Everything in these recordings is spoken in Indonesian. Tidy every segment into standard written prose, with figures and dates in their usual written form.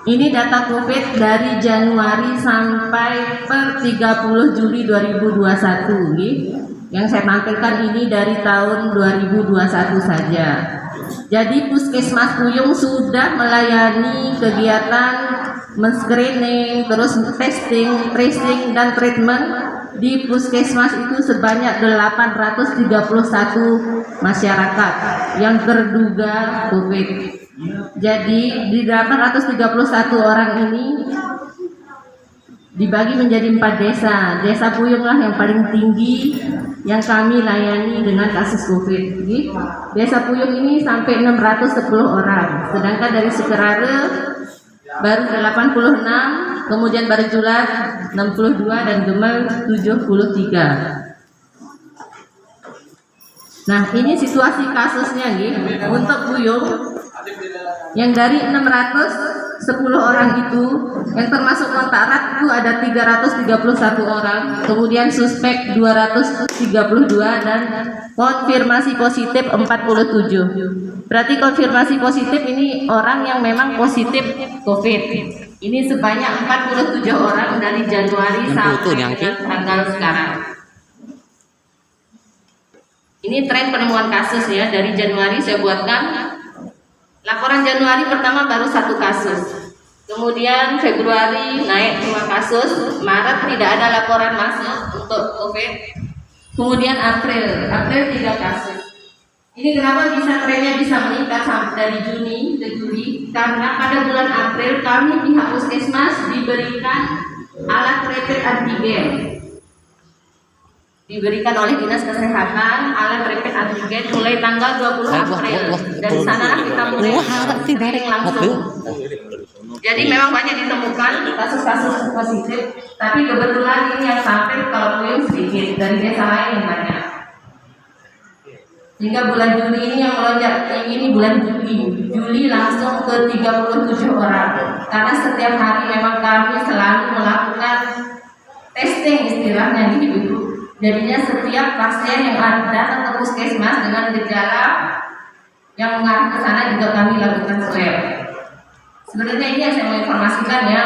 Ini data COVID dari Januari sampai per 30 Juli 2021. Yang saya tampilkan ini dari tahun 2021 saja. Jadi Puskesmas Puyung sudah melayani kegiatan men-screening, terus testing, tracing, dan treatment di Puskesmas itu sebanyak 831 masyarakat yang terduga COVID. Jadi di 831 orang ini dibagi menjadi 4 desa. Desa Puyung lah yang paling tinggi yang kami layani dengan kasus COVID. Desa Puyung ini sampai 610 orang. Sedangkan dari Sekerare baru 86, kemudian Barjulat 62 dan Gemel 73. Nah, ini situasi kasusnya untuk Puyung. Yang dari 610 orang itu, yang termasuk kontak erat itu ada 331 orang, kemudian suspek 232 dan konfirmasi positif 47. Berarti konfirmasi positif ini orang yang memang positif COVID. Ini sebanyak 47 orang dari Januari sampai tanggal sekarang. Ini tren penemuan kasus ya, dari Januari saya buatkan. Laporan Januari pertama baru 1 kasus, kemudian Februari naik 5 kasus, Maret tidak ada laporan masuk untuk COVID, kemudian April 3 kasus. Ini kenapa trennya bisa meningkat sampai dari Juni ke Juli? Karena pada bulan April kami pihak Puskesmas diberikan alat rapid antigen. Diberikan oleh Dinas Kesehatan alat rapid antigen mulai tanggal 20 April. Dari sana kita mulai screening langsung. Jadi memang banyak ditemukan kasus-kasus positif, tapi kebetulan ini yang sampai kalau Puyung sedikit, dari desa lain yang banyak. Sehingga bulan Juli ini yang melonjak, ini bulan Juli langsung ke 37 orang. Karena setiap hari memang kami selalu melakukan testing istilahnya gitu. Jadinya setiap pasien yang datang ke Puskesmas dengan gejala yang mengarah ke sana juga kami lakukan swab. Sebenarnya ini yang saya mau informasikan ya.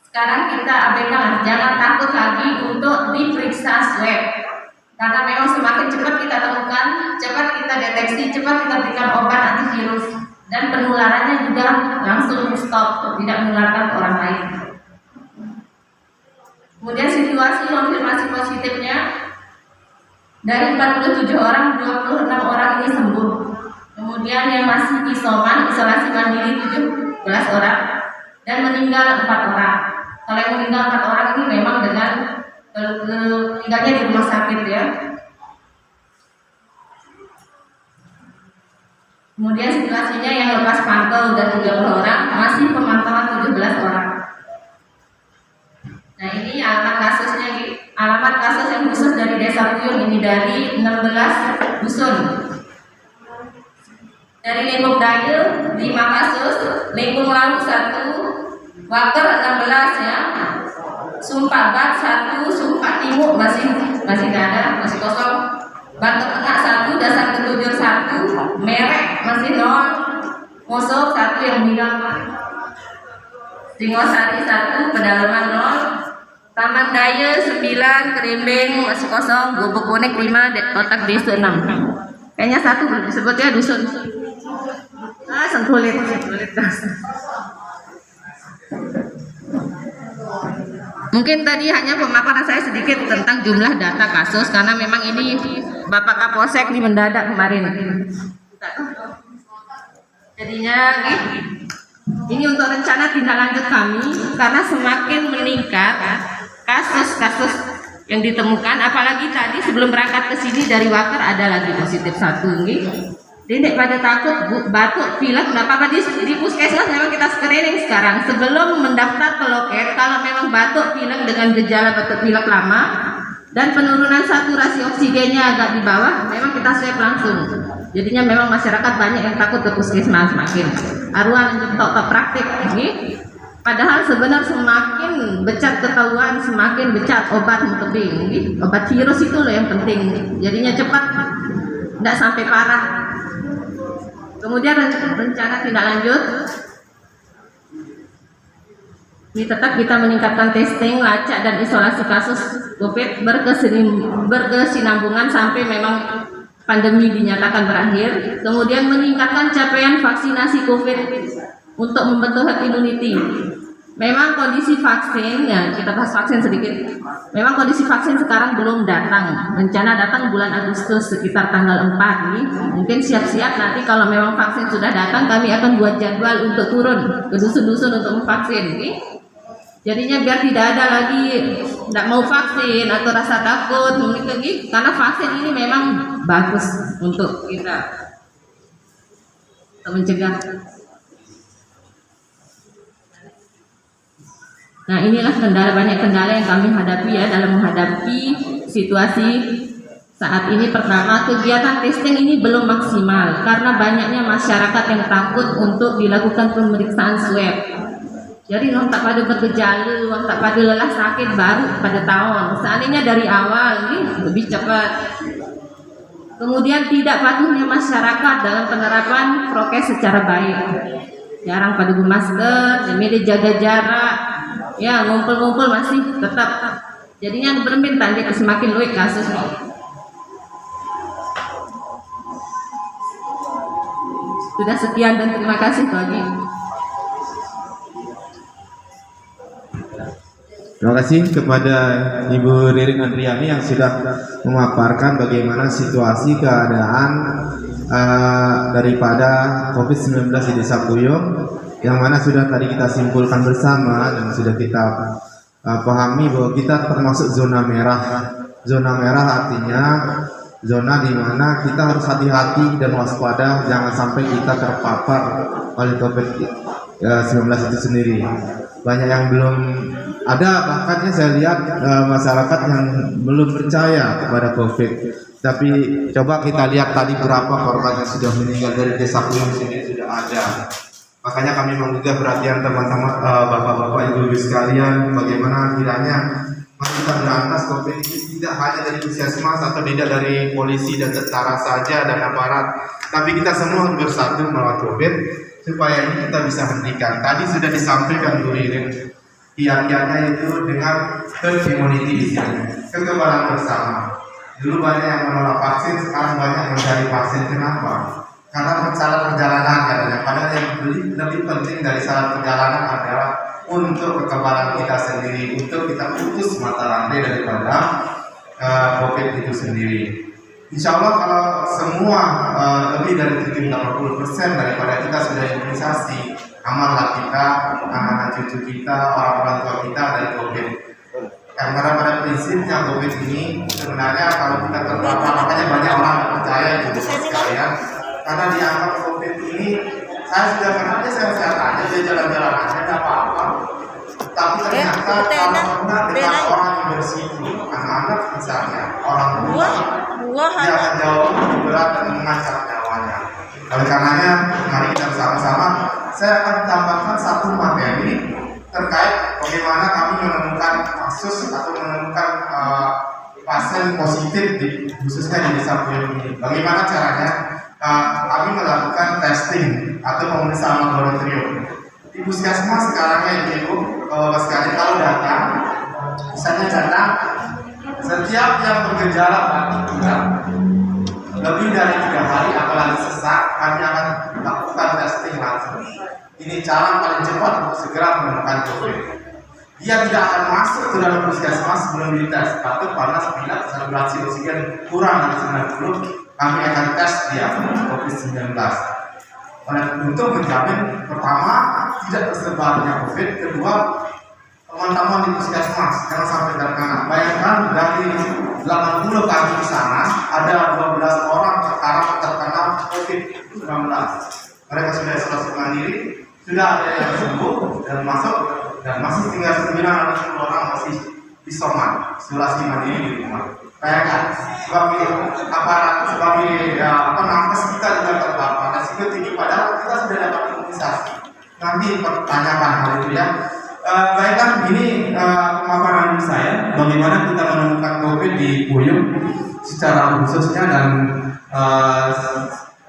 Sekarang kita abaikan, jangan takut lagi untuk diperiksa swab. Karena memang semakin cepat kita temukan, cepat kita deteksi, cepat kita berikan obat antivirus, dan penularannya juga langsung stop, tidak menularkan ke orang lain. Kemudian situasi konfirmasi positifnya dari 47 orang, 26 orang ini sembuh. Kemudian yang masih isolasi mandiri 17 orang dan meninggal 4 orang. Kalau yang meninggal 4 orang ini memang dengan meninggalnya di rumah sakit ya. Kemudian situasinya yang lepas pantau dan 30 orang, masih pemantauan 17 orang. Nah ini alamat kasus yang khusus dari Desa Puyung ini dari 16 dusun. Dari Lingkung Dayu 5 kasus, Lingkung Lawu 1, Waker 16 ya, Sumpah Bat 1, Sumpah Timur masih tidak ada, masih kosong. Batu Tengah 1, Dasar Ketujur 1, Merek masih 0, Mosok 1 yang meninggal, Singosari 1, Pedalaman 0, Taman Daya 9, Kerimbing masih kosong, Gubuk Kunik 5, Kotak Desa 6. Kayaknya 1 belum disebut ya dusun. Sengkulit. Mungkin tadi hanya pemaparan saya sedikit tentang jumlah data kasus, karena memang ini Bapak Kapolsek ini mendadak kemarin. Jadinya ini untuk rencana tindak lanjut kami, karena semakin meningkat kasus-kasus yang ditemukan, apalagi tadi sebelum berangkat ke sini dari Waker ada lagi positif 1 gitu. Jadi pada takut batuk pilek nggak apa-apa, di Puskesmas memang kita screening sekarang sebelum mendaftar ke loket. Kalau memang batuk pilek dengan gejala batuk pilek lama dan penurunan saturasi oksigennya agak di bawah, memang kita swab langsung. Jadinya memang masyarakat banyak yang takut ke Puskesmas makin aruan untuk praktik ini. Padahal sebenarnya semakin becat ketahuan, semakin becat obat tebing, obat virus itu loh yang penting. Jadinya cepat, tidak sampai parah. Kemudian rencana tindak lanjut, ini tetap kita meningkatkan testing, lacak dan isolasi kasus COVID berkesinambungan sampai memang pandemi dinyatakan berakhir. Kemudian meningkatkan capaian vaksinasi COVID untuk membentuk herd immunity. Memang kondisi vaksin, ya kita bahas vaksin sedikit. Memang kondisi vaksin sekarang belum datang. Rencana datang bulan Agustus sekitar tanggal 4 nih. Mungkin siap-siap nanti kalau memang vaksin sudah datang, kami akan buat jadwal untuk turun ke dusun-dusun untuk memvaksin. Nih. Jadinya biar tidak ada lagi tidak mau vaksin atau rasa takut mengikuti, karena vaksin ini memang bagus untuk kita mencegah. Nah, inilah banyak kendala yang kami hadapi ya dalam menghadapi situasi saat ini. Pertama, kegiatan testing ini belum maksimal karena banyaknya masyarakat yang takut untuk dilakukan pemeriksaan swab. Jadi orang tak pada bergejala, orang tak pada lelah sakit baru pada tahun. Seandainya dari awal ini lebih cepat. Kemudian tidak patuhnya masyarakat dalam penerapan prokes secara baik. Jarang pada bermasker, demi jaga jarak. Ya, ngumpul-ngumpul masih tetap. Jadinya bermin tadi semakin luik kasus nih. Sudah sekian dan terima kasih Tony. Terima kasih kepada Ibu Ririn Andriani yang sudah memaparkan bagaimana situasi keadaan daripada COVID-19 di Desa Puyuh, yang mana sudah tadi kita simpulkan bersama dan sudah kita pahami bahwa kita termasuk zona merah. Zona merah artinya zona di mana kita harus hati-hati dan waspada jangan sampai kita terpapar oleh COVID-19 itu sendiri. Banyak yang belum ada, bahkan saya lihat masyarakat yang belum percaya kepada COVID. Tapi coba kita lihat tadi berapa korban yang sudah meninggal dari Desa Puyuh sini sudah ada. Makanya kami menggugah perhatian teman-teman, bapak-bapak, ibu-ibu sekalian, bagaimana kiranya mari kita berantas COVID ini tidak hanya dari puskesmas atau tidak dari polisi dan tentara saja dan aparat, tapi kita semua bersatu melawan COVID supaya ini kita bisa hentikan. Tadi sudah disampaikan Bu Ririn, kiat-kiatnya itu dengan herd immunity di sini, kekebalan bersama. Dulu banyak yang menolak vaksin, sekarang banyak yang mencari vaksin. Kenapa? Karena syarat perjalanan katanya. Padahal yang lebih penting dari syarat perjalanan adalah untuk kekebalan kita sendiri, untuk kita putus mata rantai daripada COVID itu sendiri. Insya Allah kalau semua lebih dari 70-80% daripada kita sudah imunisasi, amanlah kita, anak-anak cucu kita, orang-orang tua kita dari COVID. Karena pada prinsipnya COVID ini sebenarnya kalau kita terpapar, makanya banyak orang percaya itu sekalian. Karena dianggap COVID ini, saya sudah kenal dia sehat-sehat aja, dia jalan-jalan aja, tidak apa-apa. Tapi ternyata kalau pernah dengan orang yang bersiko, anak-anak misalnya, orang tua, dia akan jauh lebih berat dan mengancam nyawanya. Oleh karenanya, mari kita bersama-sama, saya akan tambahkan satu materi terkait bagaimana kami menemukan kasus atau menemukan pasien positif khususnya di Desa Puyuh ini. Bagaimana caranya? Kami melakukan testing atau pemeriksaan laboratorium di puskesmas. Sekarangnya ibu sekali kalau datang, misalnya datang setiap yang bergejala batuk lebih dari 3 hari apalagi sesak, kami akan lakukan testing langsung. Ini cara paling cepat untuk segera menemukan COVID. Dia tidak akan masuk ke dalam puskesmas sebelum dites batuk, panas, pilek, saturasi oksigen kurang dari 90, kami akan tes dia COVID-19 untuk menjamin pertama tidak tersebarnya COVID, kedua teman-teman di puskesmas jangan sampai terkena. Bayangkan dari 80 kami di sana ada 12 orang sekarang terkena COVID-19. Mereka sudah isolasi mandiri, sudah ada yang sembuh dan masuk, dan masih tinggal 9 atau 10 orang masih isoman, isolasi mandiri di rumah. Bayangkan sebagai aparat, sebagai penangkas kita juga terpapar, resiko tinggi padahal kita sudah dapat imunisasi. Nanti pertanyakan hal itu ya. Bayangkan ini pemaparan saya bagaimana kita menemukan COVID di Puyuh secara khususnya dan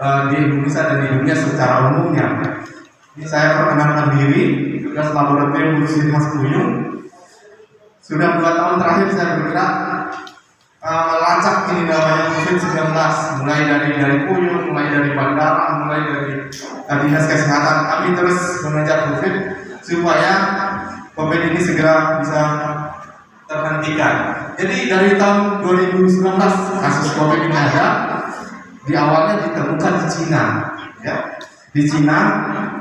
di Indonesia dan di dunia secara umumnya. Ini saya perkenalkan diri, tugas laboratorium Puskesmas Puyung. Sudah 2 tahun terakhir saya bergerak melacak ini namanya COVID-19, mulai dari Puyung, mulai dari bandara, mulai dari dinas kesehatan. Kami terus mengejar COVID supaya COVID ini segera bisa terhentikan. Jadi dari tahun 2019 kasus COVID ini ada, di awalnya ditemukan di Cina, ya, di Cina,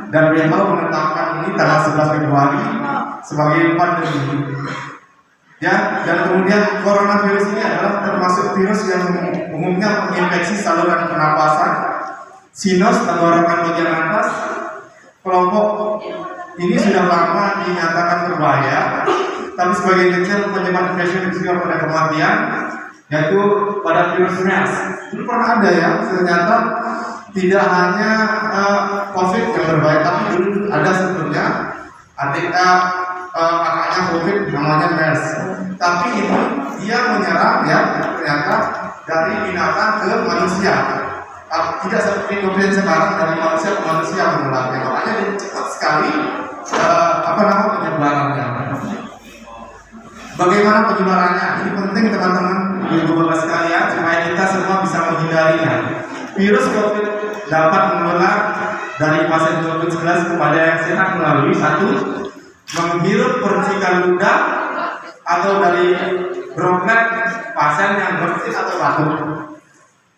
dan WHO menetapkan ini tanggal 11 Februari sebagai pandemi. Ya, dan kemudian coronavirus ini adalah termasuk virus yang umumnya menginfeksi saluran pernapasan, sinus, tenggorokan bagian atas. Kelompok ini sudah lama dinyatakan berbahaya, tapi sebagian kecil penyebab infeksi juga pada kematian, yaitu pada virus MERS. Dulu pernah ada ya, ternyata tidak hanya COVID yang berbahaya, tapi dulu ada sebelumnya kakaknya COVID namanya MERS. Tapi itu dia menyerang ya ternyata dari binatang ke manusia. Tidak seperti COVID sekarang dari manusia ke manusia menularnya. Makanya cepat sekali penyebarannya. Bagaimana penyebarannya? Ini penting teman-teman, ibu bapak sekalian, supaya kita semua bisa menghindarinya. Virus COVID dapat menular dari pasien COVID-19 kepada yang sehat melalui satu, menghirup percikan ludah atau dari droplet pasien yang bersin atau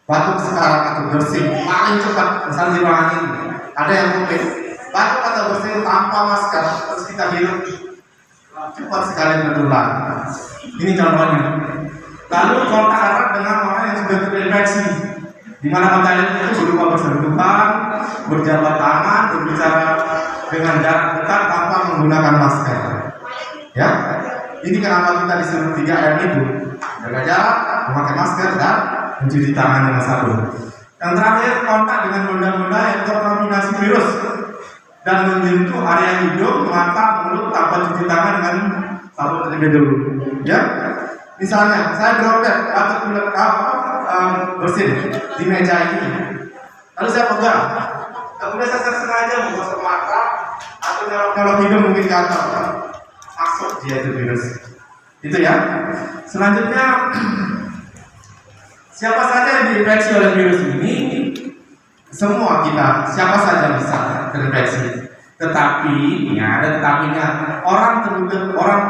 batuk sekarang atau bersin paling cepat, misalnya di ruangan ini ada yang COVID batuk atau bersin tanpa masker terus kita hirup cepat sekali menular. Ini contohnya. Lalu kontak erat dengan orang yang sudah terinfeksi, di mana kontak itu berupa bersentuhan, berjabat tangan, berbicara dengan jarak dekat tanpa menggunakan masker. Ya, ini kenapa kita disuruh 3M itu: jaga jarak, memakai masker, dan mencuci tangan dengan sabun. Yang terakhir, kontak dengan benda-benda yang terkontaminasi virus dan menyentuh area hidung, mata, mulut tanpa cuci tangan dengan sabun terlebih dahulu. Ya, misalnya saya droplet atau bersin di meja ini, lalu saya pegang, kemudian saya sengaja menggosok mata atau nyolok hidung mungkin ke atas, masuk dia itu virus. Itu ya. Selanjutnya, siapa saja yang diinfeksi oleh virus ini, semua kita, siapa saja bisa terinfeksi. Tetapi, ya ada tetapinya, orang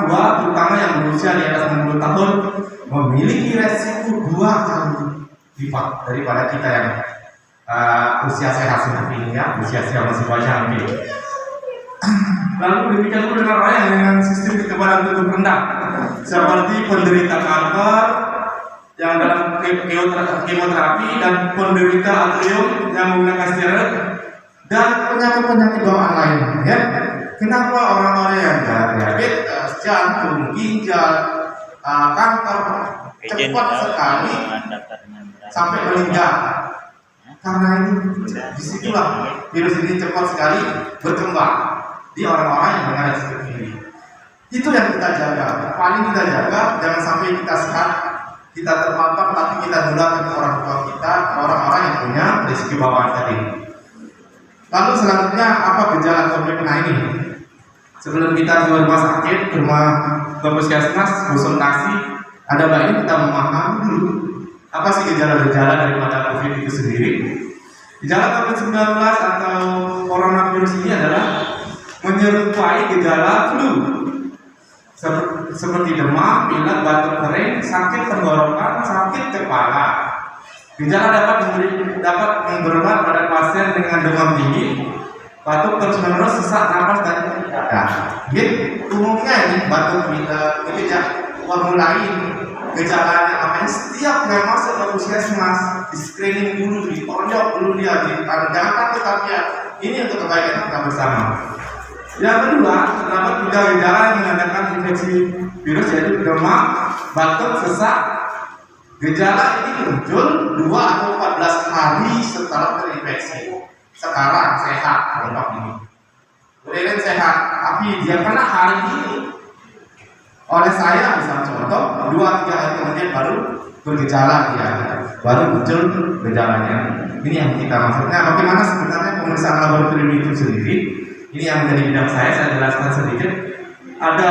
tua terutama yang berusia di atas 60 tahun memiliki resiko 2 kali lipat daripada kita yang usia sehat seperti ini ya, usia masih banyak mungkin. Lalu demikian pula dengan orang yang dengan sistem kekebalan tubuh rendah, seperti penderita kanker yang dalam kemoterapi dan penderita atrium yang menggunakan steroid dan penyakit-penyakit bawaan lain. Ya, kenapa orang-orang yang diabetes, jantung, ginjal, kanker cepat sekali sampai meninggal? Karena ini disitulah virus ini cepat sekali berkembang di orang-orang yang mengalami seperti ini. Itu yang kita jaga. Paling kita jaga jangan sampai kita sehat, kita terpapar, tapi kita nularkan ke orang tua kita, orang-orang yang punya risiko bawaan tadi. Lalu selanjutnya apa gejala COVID-19 ini? Sebelum kita ke rumah sakit, ke rumah puskesmas, konsultasi, ada baiknya kita memahami dulu apa sih gejala-gejala daripada COVID itu sendiri. Gejala COVID-19 atau coronavirus ini adalah menyerupai gejala flu, seperti demam, pilek, batuk kering, sakit tenggorokan, sakit kepala. Gejala dapat memberat pada pasien dengan demam tinggi, batuk terus-menerus, sesak napas dan dada. Jadi umumnya ini batuk pilek itu mulai gejalanya makanya setiap yang masuk ke puskesmas di screening dulu, ditonjok dulu dia, jangan takut, tapi ya ini untuk kebaikan kita bersama. Yang kedua, terdapat 3 gejala yang menandakan infeksi virus, yaitu demam, batuk, sesak. Gejala ini muncul 2 atau 14 hari setelah terinfeksi. Sekarang sehat, lengkap ini. Kemudian sehat, tapi dia kena hari ini, oleh saya misal contoh 2-3 hari kemudian baru bergejala dia, baru muncul gejalanya. Ini yang kita maksudnya. Bagaimana sebenarnya pemeriksaan laboratorium itu sendiri? Ini yang menjadi bidang saya jelaskan sedikit. Ada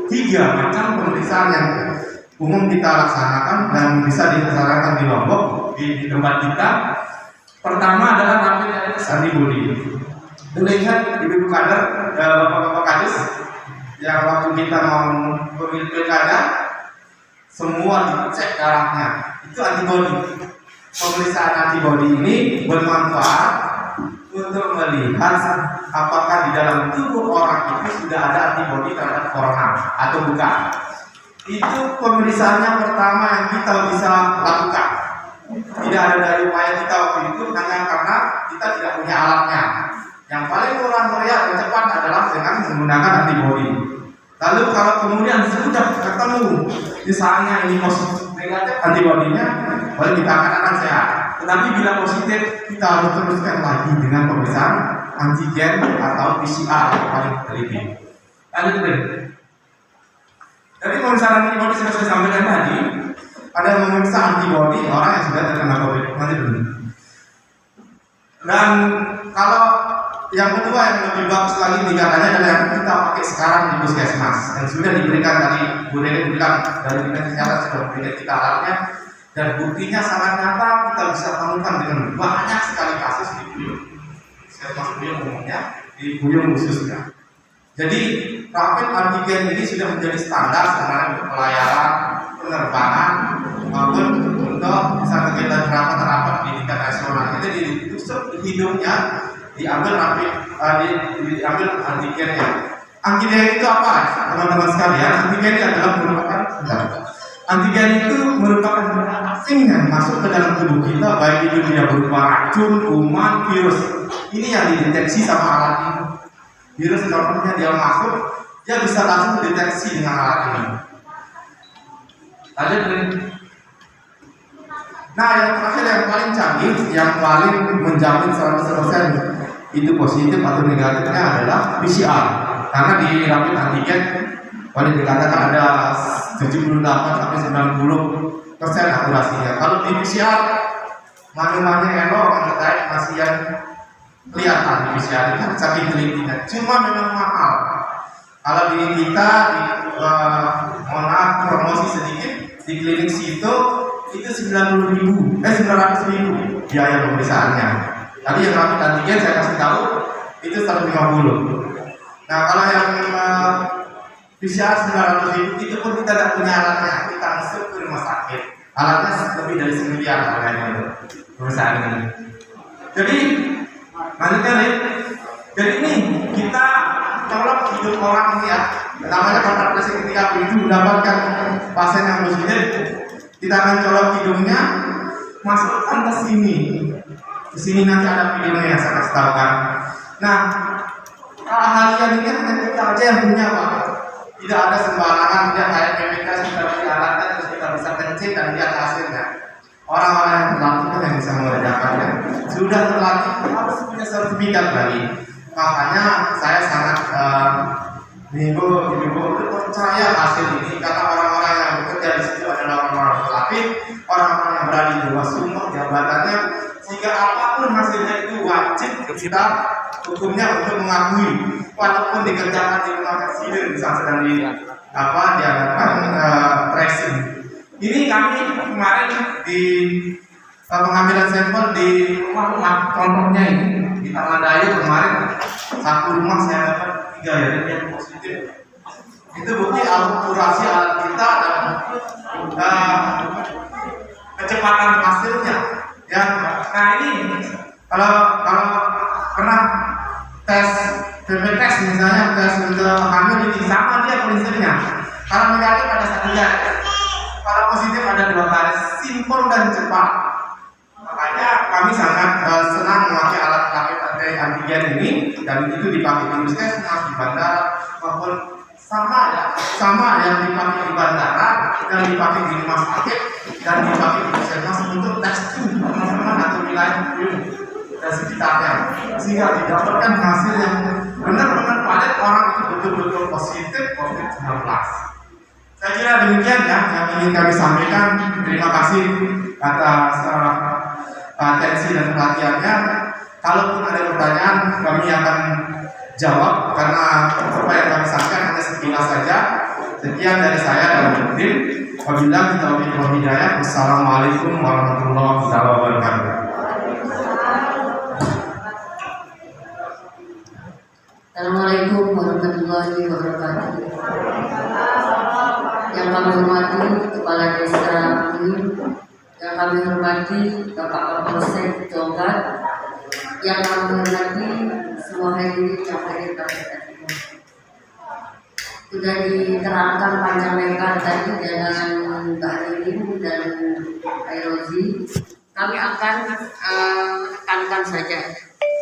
3 macam pemeriksaan yang umum kita laksanakan dan bisa dilaksanakan di Lombok di tempat kita. Pertama adalah rapid test antibody. Boleh ingat ibu kader, bapak-bapak kadis, yang waktu kita mau pemilu pilkada, semua dicek darahnya, itu antibody. Pemeriksaan antibody ini bermanfaat untuk melihat apakah di dalam tubuh orang itu sudah ada antibody terhadap corona atau bukan. Itu pemeriksaannya pertama yang kita bisa lakukan. Tidak ada daya upaya kita waktu itu hanya karena kita tidak punya alatnya. Yang paling murah meriah dan cepat adalah dengan menggunakan antibody. Lalu kalau kemudian sudah ketemu misalnya ini positif negatif antibodinya, boleh dikatakan sehat. Tetapi bila positif, kita harus teruskan lagi dengan pemeriksaan antigen atau PCR yang paling teliti. Lanjut. Jadi pemeriksaan antibody sudah saya sampaikan tadi, ada memeriksa antibody orang yang sudah terkena COVID. Nanti dulu. Dan kalau yang kedua yang lebih bagus lagi tingkatannya adalah yang kita pakai sekarang di puskesmas yang sudah diberikan tadi Bu Dede bilang dari dinas kesehatan sudah memberikan kita alatnya dan buktinya sangat nyata. Kita bisa temukan dengan banyak sekali kasus di Buyung. Puskesmas Buyung umumnya, di Buyung khususnya. Jadi rapid antigen ini sudah menjadi standar sebenarnya untuk pelayaran, penerbangan maupun untuk misalnya kegiatan rapat-rapat di tingkat nasional. Jadi ditusuk hidungnya, diambil diambil antigennya. Antigen itu apa, teman-teman sekalian? Antigen itu adalah merupakan antigen itu merupakan benda asing yang masuk ke dalam tubuh kita, baik itu dia berupa racun, kuman, virus. Ini yang dideteksi sama alat ini. Virus contohnya dia masuk, dia bisa langsung terdeteksi dengan alat ini. Lanjut. Nah, yang terakhir yang paling canggih, yang paling menjamin 100% itu positif atau negatifnya adalah PCR. Karena di rapid antigen boleh dikatakan ada 78 sampai 90% akurasinya. Kalau di PCR mana-mana elok, mana masih yang kelihatan di PCR itu saking telitinya. Cuma memang mahal. Kalau di kita mohon maaf promosi sedikit, di klinik situ itu 900.000 biaya pemeriksaannya. Tadi yang rapid antigen saya kasih tahu itu 150. Nah kalau yang PCR 900.000 itu pun kita tidak punya alatnya, kita masuk ke rumah sakit. Alatnya lebih dari 1 miliar harganya itu perusahaan ini. Jadi lanjutkan nih. Jadi ini kita colok hidup orang ini ya. Namanya kontak tracing ketika begitu mendapatkan pasien yang positif, kita akan colok hidungnya, masukkan ke sini. Di sini nanti ada videonya yang saya kasih tahu kan. Nah, keahlian ini hanya kita aja yang punya Pak. Tidak ada sembarangan, tidak kayak PPK sudah punya alatnya terus kita bisa kencing dan lihat hasilnya. Orang-orang yang terlatih yang bisa mengerjakannya. Sudah terlatih harus punya sertifikat lagi. Makanya saya sangat ibu percaya hasil ini karena orang-orang yang bekerja di situ adalah orang-orang terlatih, orang-orang yang berada di bawah sumber jabatannya, sehingga apapun hasilnya itu wajib kita hukumnya untuk mengakui, walaupun dikerjakan di rumah presiden misalnya sedang diadakan tracing. Ini kami kemarin di pengambilan sampel di rumah contohnya ini di Taman Dayu kemarin satu rumah saya dapat 3 yang positif. Itu bukti akurasi alat kita dan kecepatan hasilnya. Ya, nah ini kalau pernah tes tes misalnya tes untuk hamil ini sama dia prinsipnya. Kalau negatif ada 1 hari, kalau positif ada 2 hari, simpel dan cepat. Makanya kami sangat senang memakai alat rapid antigen ini dan itu dipakai di puskesmas, di bandara maupun sama yang dipakai di bandara dan dipakai di rumah sakit dan dipakai di puskesmas untuk testing teman-teman atau wilayah dan sekitarnya sehingga didapatkan hasil yang benar-benar valid, orang itu betul-betul positif COVID-19. Saya kira demikian ya yang ingin kami sampaikan. Terima kasih atas atensi dan perhatiannya. Kalaupun ada pertanyaan, kami akan jawab karena apa yang kami sampaikan hanya sekilas saja. Sekian dari saya dan tim. Wabillahi taufiq wal hidayah. Wassalamualaikum warahmatullahi wabarakatuh. Assalamualaikum warahmatullahi wabarakatuh. Yang kami hormati Kepala Desa ini, yang kami hormati Bapak Kapolsek Jogat, yang kami hormati semua hadirin yang hadir pada saat ini. Sudah diterangkan panjang lebar tadi dengan Mbak Ririn dan Pak Rozi. Kami akan menekankan saja